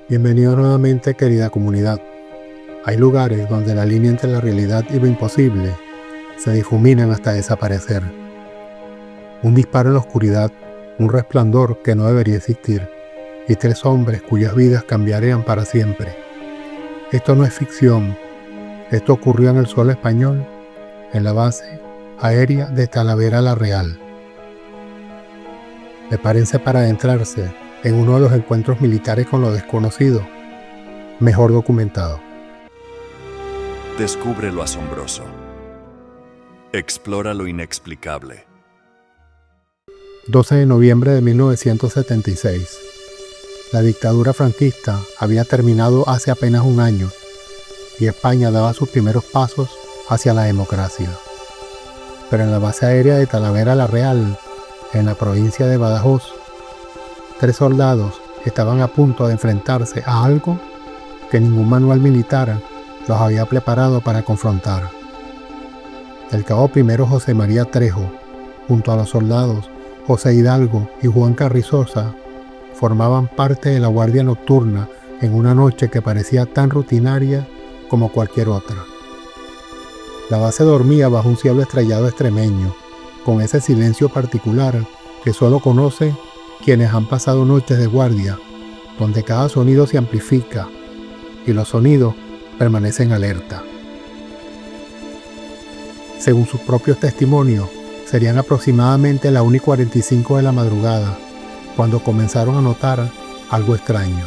Bienvenidos nuevamente, querida comunidad. Hay lugares donde la línea entre la realidad y lo imposible se difuminan hasta desaparecer. Un disparo en la oscuridad, un resplandor que no debería existir, y 3 hombres cuyas vidas cambiarían para siempre. Esto no es ficción. Esto ocurrió en el suelo español, en la base aérea de Talavera la Real. Prepárense para adentrarse en uno de los encuentros militares con lo desconocido, mejor documentado. Descubre lo asombroso. Explora lo inexplicable. 12 de noviembre de 1976. La dictadura franquista había terminado hace apenas un año y España daba sus primeros pasos hacia la democracia. Pero en la base aérea de Talavera la Real, en la provincia de Badajoz, 3 soldados estaban a punto de enfrentarse a algo que ningún manual militar los había preparado para confrontar. El cabo primero José María Trejo, junto a los soldados José Hidalgo y Juan Carrizosa, formaban parte de la guardia nocturna en una noche que parecía tan rutinaria como cualquier otra. La base dormía bajo un cielo estrellado extremeño, con ese silencio particular que solo conoce quienes han pasado noches de guardia, donde cada sonido se amplifica y los sonidos permanecen alerta. Según sus propios testimonios, serían aproximadamente la 1:45 de la madrugada, cuando comenzaron a notar algo extraño.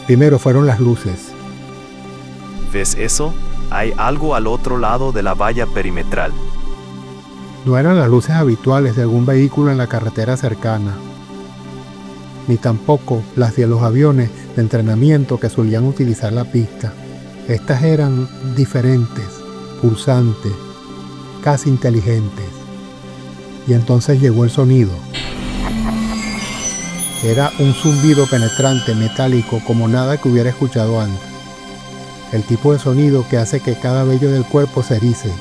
Primero fueron las luces. ¿Ves eso? Hay algo al otro lado de la valla perimetral. No eran las luces habituales de algún vehículo en la carretera cercana, ni tampoco las de los aviones de entrenamiento que solían utilizar la pista. Estas eran diferentes, pulsantes, casi inteligentes. Y entonces llegó el sonido. Era un zumbido penetrante, metálico, como nada que hubiera escuchado antes. El tipo de sonido que hace que cada vello del cuerpo se erice,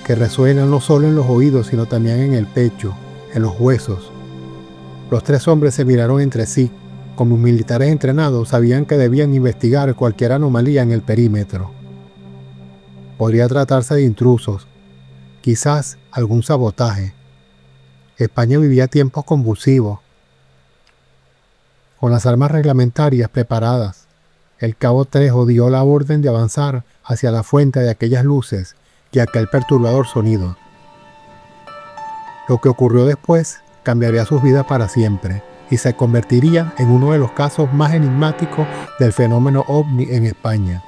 que resuena no solo en los oídos, sino también en el pecho, en los huesos. Los 3 hombres se miraron entre sí. Como militares entrenados, sabían que debían investigar cualquier anomalía en el perímetro. Podría tratarse de intrusos, quizás algún sabotaje. España vivía tiempos convulsivos. Con las armas reglamentarias preparadas, el cabo Trejo dio la orden de avanzar hacia la fuente de aquellas luces y aquel perturbador sonido. Lo que ocurrió después cambiaría sus vidas para siempre y se convertiría en uno de los casos más enigmáticos del fenómeno ovni en España.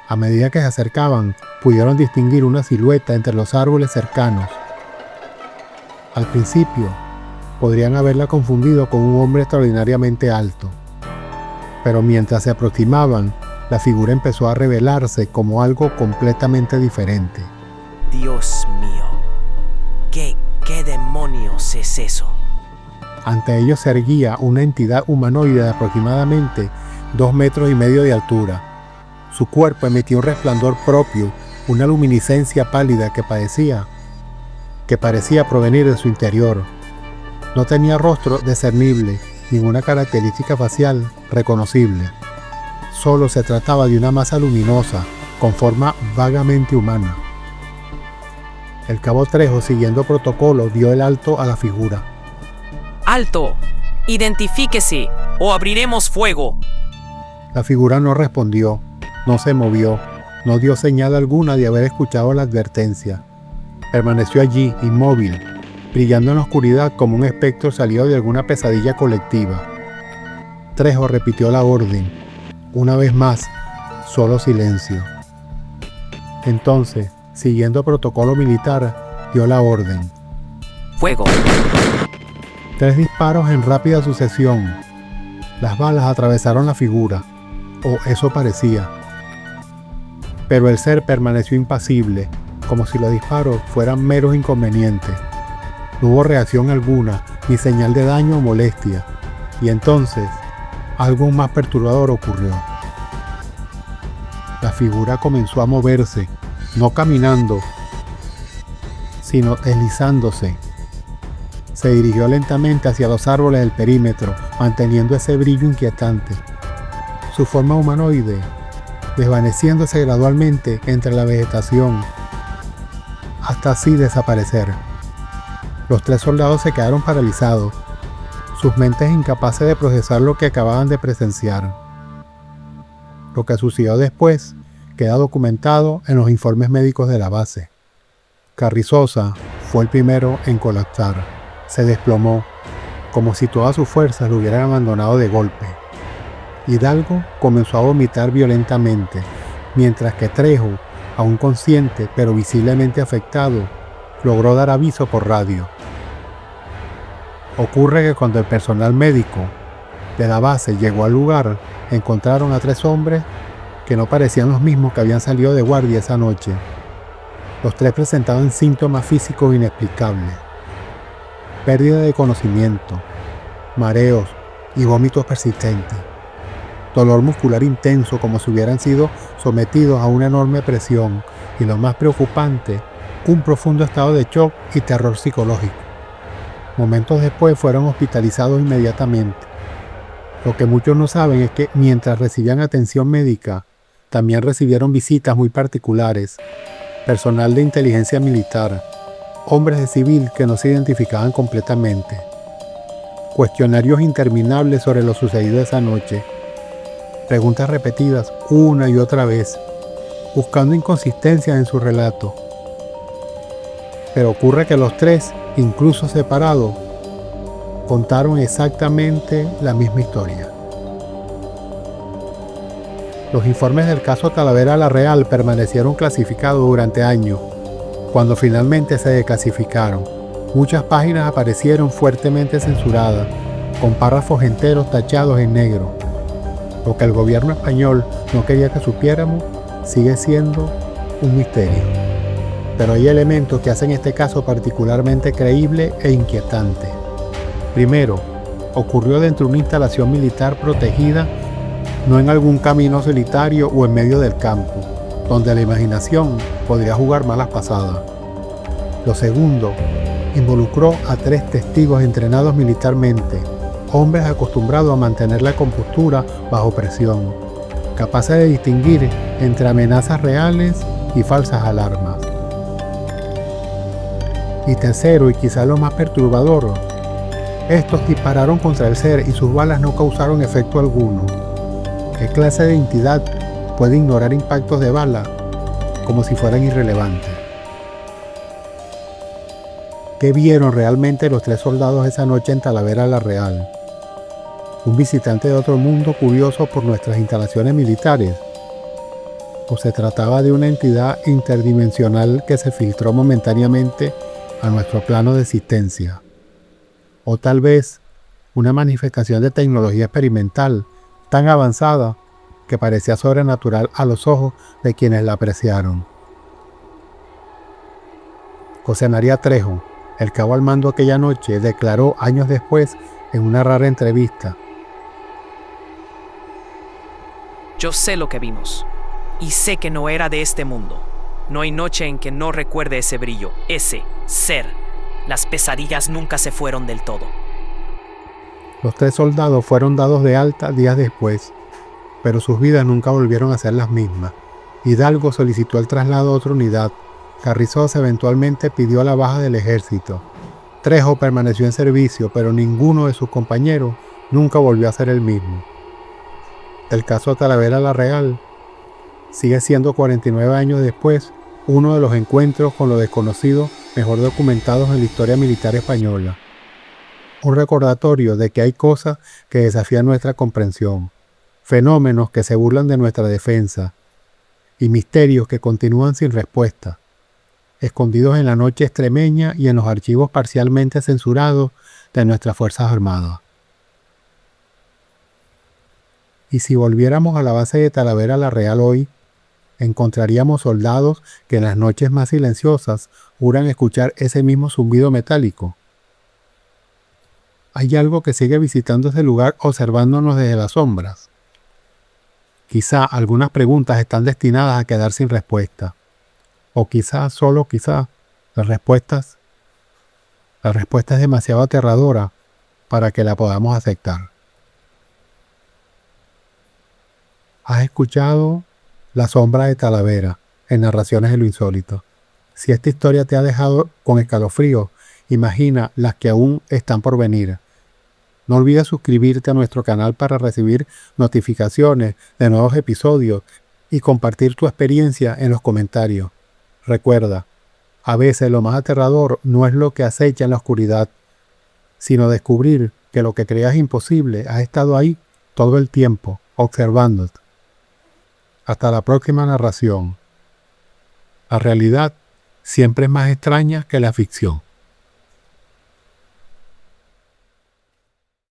A medida que se acercaban, pudieron distinguir una silueta entre los árboles cercanos. Al principio, podrían haberla confundido con un hombre extraordinariamente alto, pero mientras se aproximaban, la figura empezó a revelarse como algo completamente diferente. Dios mío, ¿qué demonios es eso? Ante ellos se erguía una entidad humanoide de aproximadamente 2,5 metros de altura. Su cuerpo emitía un resplandor propio, una luminiscencia pálida que parecía provenir de su interior. No tenía rostro discernible, ninguna característica facial reconocible. Solo se trataba de una masa luminosa, con forma vagamente humana. El cabo Trejo, siguiendo protocolo, dio el alto a la figura. ¡Alto! ¡Identifíquese o abriremos fuego! La figura no respondió, no se movió, no dio señal alguna de haber escuchado la advertencia. Permaneció allí, inmóvil, brillando en la oscuridad como un espectro salido de alguna pesadilla colectiva. Trejo repitió la orden. Una vez más, solo silencio. Entonces, siguiendo protocolo militar, dio la orden. ¡Fuego! 3 disparos en rápida sucesión. Las balas atravesaron la figura, o eso parecía. Pero el ser permaneció impasible, como si los disparos fueran meros inconvenientes. No hubo reacción alguna, ni señal de daño o molestia. Y entonces, algo más perturbador ocurrió. La figura comenzó a moverse, no caminando, sino deslizándose. se dirigió lentamente hacia los árboles del perímetro, manteniendo ese brillo inquietante. Su forma humanoide, desvaneciéndose gradualmente entre la vegetación, hasta así desaparecer. Los 3 soldados se quedaron paralizados, sus mentes incapaces de procesar lo que acababan de presenciar. Lo que sucedió después queda documentado en los informes médicos de la base. Carrizosa fue el primero en colapsar. Se desplomó, como si todas sus fuerzas lo hubieran abandonado de golpe. Hidalgo comenzó a vomitar violentamente, mientras que Trejo, aún consciente pero visiblemente afectado, logró dar aviso por radio. Ocurre que cuando el personal médico de la base llegó al lugar, encontraron a 3 hombres que no parecían los mismos que habían salido de guardia esa noche. Los 3 presentaban síntomas físicos inexplicables: pérdida de conocimiento, mareos y vómitos persistentes, dolor muscular intenso como si hubieran sido sometidos a una enorme presión y, lo más preocupante, un profundo estado de shock y terror psicológico. Momentos después fueron hospitalizados inmediatamente. Lo que muchos no saben es que mientras recibían atención médica, también recibieron visitas muy particulares, personal de inteligencia militar, hombres de civil que no se identificaban completamente, cuestionarios interminables sobre lo sucedido esa noche, preguntas repetidas una y otra vez, buscando inconsistencias en su relato. Pero ocurre que los 3, incluso separados, contaron exactamente la misma historia. Los informes del caso Talavera la Real permanecieron clasificados durante años. Cuando finalmente se desclasificaron, muchas páginas aparecieron fuertemente censuradas, con párrafos enteros tachados en negro. Lo que el gobierno español no quería que supiéramos sigue siendo un misterio. Pero hay elementos que hacen este caso particularmente creíble e inquietante. Primero, ocurrió dentro de una instalación militar protegida, no en algún camino solitario o en medio del campo, donde la imaginación podría jugar malas pasadas. Lo segundo, involucró a 3 testigos entrenados militarmente, hombres acostumbrados a mantener la compostura bajo presión, capaces de distinguir entre amenazas reales y falsas alarmas. Y tercero, y quizás lo más perturbador, estos dispararon contra el ser y sus balas no causaron efecto alguno. ¿Qué clase de entidad puede ignorar impactos de bala como si fueran irrelevantes? ¿Qué vieron realmente los 3 soldados esa noche en Talavera la Real? ¿Un visitante de otro mundo curioso por nuestras instalaciones militares? ¿O se trataba de una entidad interdimensional que se filtró momentáneamente a nuestro plano de existencia? O tal vez una manifestación de tecnología experimental tan avanzada que parecía sobrenatural a los ojos de quienes la apreciaron. José María Trejo, el cabo al mando aquella noche, declaró años después en una rara entrevista: Yo sé lo que vimos, y sé que no era de este mundo. No hay noche en que no recuerde ese brillo, ese ser. Las pesadillas nunca se fueron del todo. Los 3 soldados fueron dados de alta días después, pero sus vidas nunca volvieron a ser las mismas. Hidalgo solicitó el traslado a otra unidad. Carrizosa eventualmente pidió la baja del ejército. Trejo permaneció en servicio, pero ninguno de sus compañeros nunca volvió a ser el mismo. El caso Talavera la Real sigue siendo 49 años después uno de los encuentros con lo desconocido mejor documentados en la historia militar española. Un recordatorio de que hay cosas que desafían nuestra comprensión, fenómenos que se burlan de nuestra defensa y misterios que continúan sin respuesta, escondidos en la noche extremeña y en los archivos parcialmente censurados de nuestras Fuerzas Armadas. Y si volviéramos a la base de Talavera la Real hoy, encontraríamos soldados que en las noches más silenciosas juran escuchar ese mismo zumbido metálico. Hay algo que sigue visitando ese lugar observándonos desde las sombras. Quizá algunas preguntas están destinadas a quedar sin respuesta. O quizá, solo quizá, las respuestas La respuesta es demasiado aterradora para que la podamos aceptar. ¿Has escuchado La sombra de Talavera en Narraciones de lo Insólito? Si esta historia te ha dejado con escalofríos, imagina las que aún están por venir. No olvides suscribirte a nuestro canal para recibir notificaciones de nuevos episodios y compartir tu experiencia en los comentarios. Recuerda, a veces lo más aterrador no es lo que acecha en la oscuridad, sino descubrir que lo que creías imposible ha estado ahí todo el tiempo, observándote. Hasta la próxima narración. La realidad siempre es más extraña que la ficción.